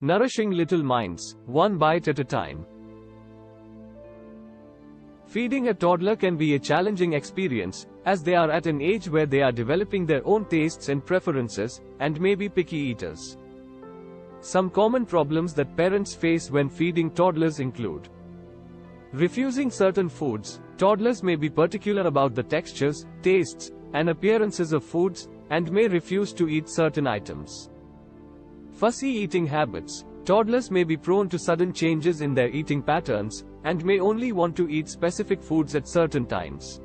Nourishing little minds, one bite at a time. Feeding a toddler can be a challenging experience, as they are at an age where they are developing their own tastes and preferences, and may be picky eaters. Some common problems that parents face when feeding toddlers include refusing certain foods. Toddlers may be particular about the textures, tastes, and appearances of foods, and may refuse to eat certain items. Fussy eating habits. Toddlers may be prone to sudden changes in their eating patterns, and may only want to eat specific foods at certain times.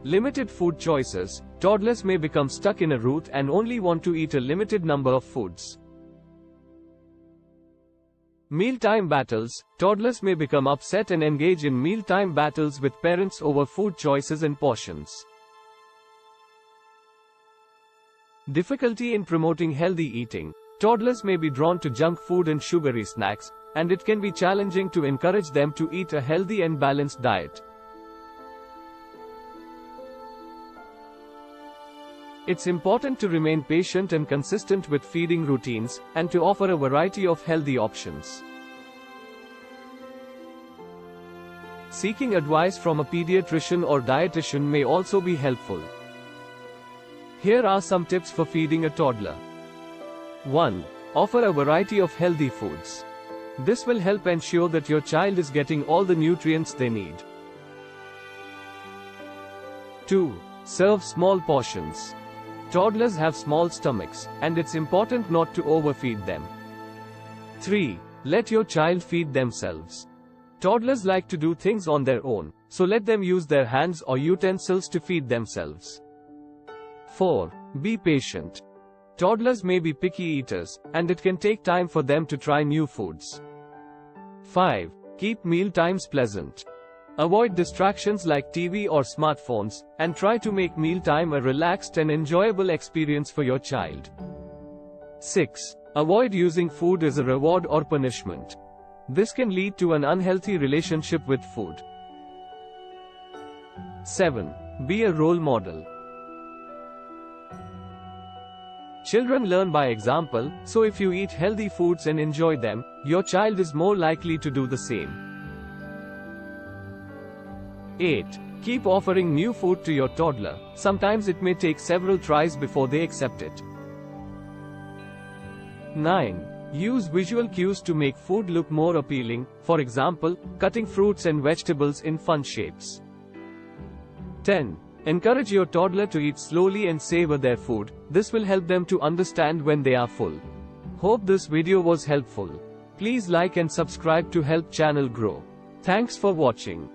Limited food choices. Toddlers may become stuck in a rut and only want to eat a limited number of foods. Mealtime battles. Toddlers may become upset and engage in mealtime battles with parents over food choices and portions. Difficulty in promoting healthy eating. Toddlers may be drawn to junk food and sugary snacks, and it can be challenging to encourage them to eat a healthy and balanced diet. It's important to remain patient and consistent with feeding routines, and to offer a variety of healthy options. Seeking advice from a pediatrician or dietitian may also be helpful. Here are some tips for feeding a toddler. 1. Offer a variety of healthy foods. This will help ensure that your child is getting all the nutrients they need. 2. Serve small portions. Toddlers have small stomachs, and it's important not to overfeed them. 3. Let your child feed themselves. Toddlers like to do things on their own, so let them use their hands or utensils to feed themselves. 4. Be patient. Toddlers may be picky eaters, and it can take time for them to try new foods. 5. Keep meal times pleasant. Avoid distractions like TV or smartphones, and try to make mealtime a relaxed and enjoyable experience for your child. 6. Avoid using food as a reward or punishment. This can lead to an unhealthy relationship with food. 7. Be a role model. Children learn by example, so if you eat healthy foods and enjoy them, your child is more likely to do the same. 8. Keep offering new food to your toddler. Sometimes it may take several tries before they accept it. 9. Use visual cues to make food look more appealing, for example, cutting fruits and vegetables in fun shapes. 10. Encourage your toddler to eat slowly and savor their food. This will help them to understand when they are full. Hope this video was helpful. Please like and subscribe to help channel grow. Thanks for watching.